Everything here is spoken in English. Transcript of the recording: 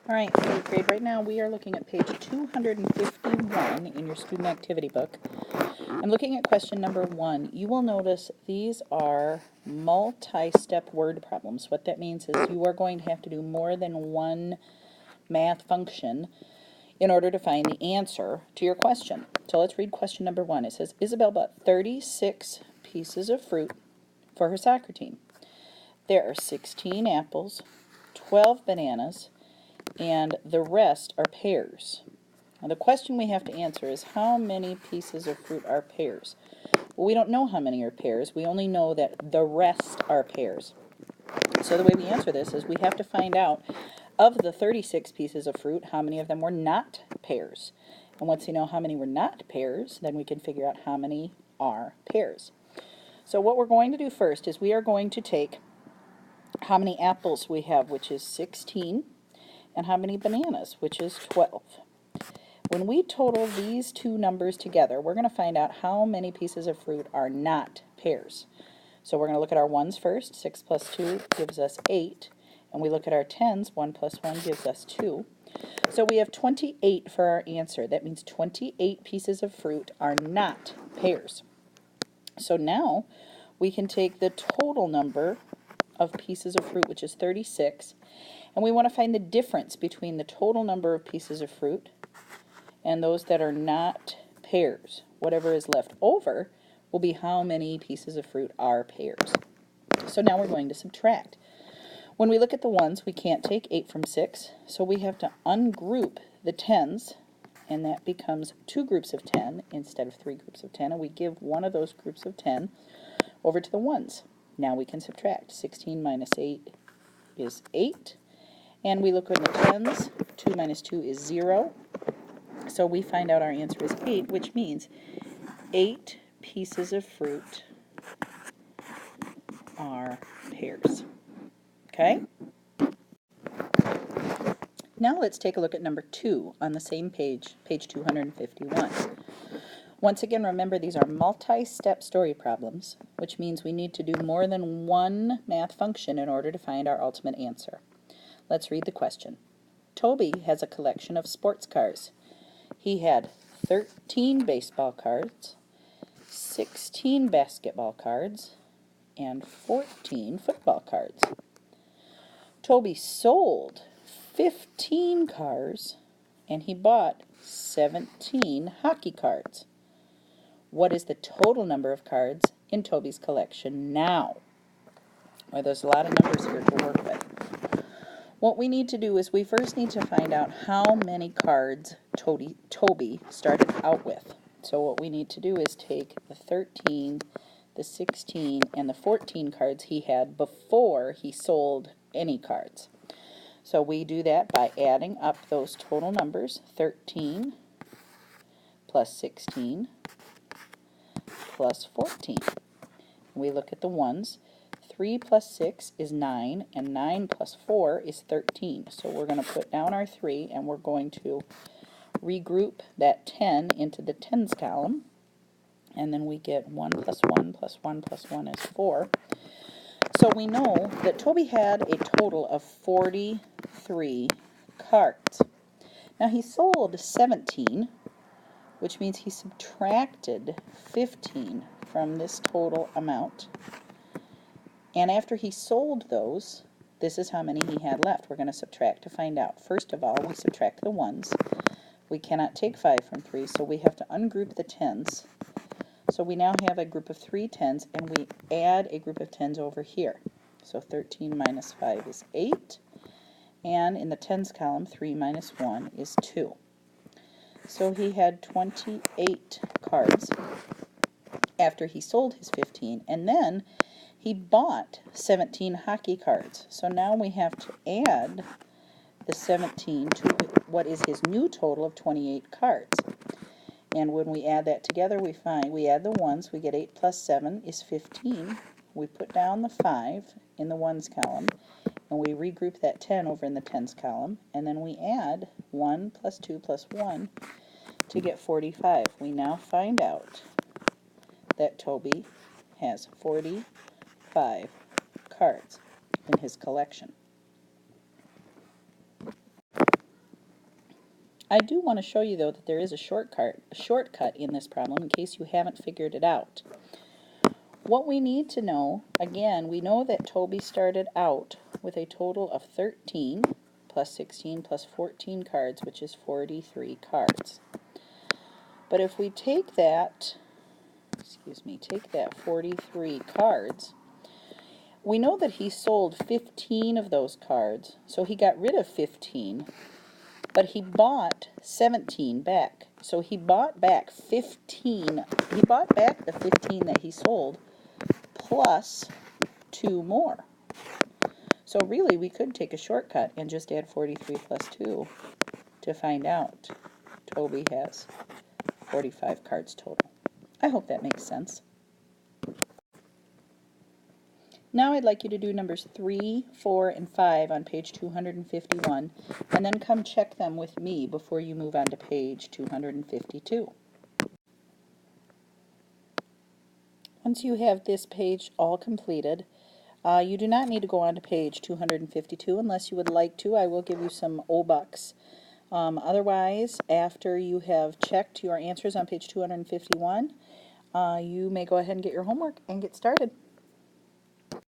All right, 8th grade, right now we are looking at page 251 in your student activity book. I'm looking at question number 1. You will notice these are multi-step word problems. What that means is you are going to have to do more than one math function in order to find the answer to your question. So let's read question number 1. It says, Isabel bought 36 pieces of fruit for her soccer team. There are 16 apples, 12 bananas, and the rest are pears. Now the question we have to answer is how many pieces of fruit are pears? Well, we don't know how many are pears. We only know that the rest are pears. So the way we answer this is we have to find out of the 36 pieces of fruit, how many of them were not pears. And once we know how many were not pears, then we can figure out how many are pears. So what we're going to do first is we are going to take how many apples we have, which is 16, and how many bananas, which is 12. When we total these two numbers together, we're going to find out how many pieces of fruit are not pears. So we're going to look at our ones first. 6 plus 2 gives us 8. And we look at our tens. 1 plus 1 gives us 2. So we have 28 for our answer. That means 28 pieces of fruit are not pears. So now we can take the total number of pieces of fruit, which is 36, and we want to find the difference between the total number of pieces of fruit and those that are not pears. Whatever is left over will be how many pieces of fruit are pears. So now we're going to subtract. When we look at the ones, we can't take 8 from 6, so we have to ungroup the tens, and that becomes 2 groups of 10 instead of 3 groups of 10, and we give one of those groups of 10 over to the ones. Now we can subtract. 16 minus 8 is 8. And we look at the tens. 2 minus 2 is 0. So we find out our answer is 8, which means 8 pieces of fruit are pears. Okay? Now let's take a look at number 2 on the same page, page 251. Once again, remember these are multi-step story problems, which means we need to do more than one math function in order to find our ultimate answer. Let's read the question. Toby has a collection of sports cars. He had 13 baseball cards, 16 basketball cards, and 14 football cards. Toby sold 15 cars, and he bought 17 hockey cards. What is the total number of cards in Toby's collection now? Well, there's a lot of numbers here to work with. What we need to do is we first need to find out how many cards Toby started out with. So what we need to do is take the 13, the 16, and the 14 cards he had before he sold any cards. So we do that by adding up those total numbers, 13 plus 16 plus 14. We look at the ones. 3 plus 6 is 9, and 9 plus 4 is 13. So we're going to put down our 3, and we're going to regroup that 10 into the tens column, and then we get 1 plus 1 plus 1 plus 1 is 4. So we know that Toby had a total of 43 cards. Now he sold 17, which means he subtracted 15 from this total amount. And after he sold those, this is how many he had left. We're going to subtract to find out. First of all, we subtract the ones. We cannot take 5 from 3, so we have to ungroup the tens. So we now have a group of 3 tens, and we add a group of tens over here. So 13 minus 5 is 8. And in the tens column, 3 minus 1 is 2. So he had 28 cards after he sold his 15, and then he bought 17 hockey cards. So now we have to add the 17 to what is his new total of 28 cards. And when we add that together, we add the ones, we get 8 plus 7 is 15. We put down the 5 in the ones column, and we regroup that 10 over in the tens column, and then we add 1 plus 2 plus 1 to get 45. We now find out that Toby has 45 cards in his collection. I do want to show you, though, that there is a shortcut in this problem in case you haven't figured it out. What we need to know, again, we know that Toby started out with a total of 13 plus 16 plus 14 cards, which is 43 cards. But if we take that, take that 43 cards, we know that he sold 15 of those cards, so he got rid of 15, but he bought 17 back. So he bought back 15, he bought back the 15 that he sold, plus 2 more. So really we could take a shortcut and just add 43 plus 2 to find out. Toby has 45 cards total. I hope that makes sense. Now I'd like you to do numbers 3, 4, and 5 on page 251, and then come check them with me before you move on to page 252. Once you have this page all completed, you do not need to go on to page 252 unless you would like to. I will give you some O-Bucks. Otherwise, after you have checked your answers on page 251, you may go ahead and get your homework and get started.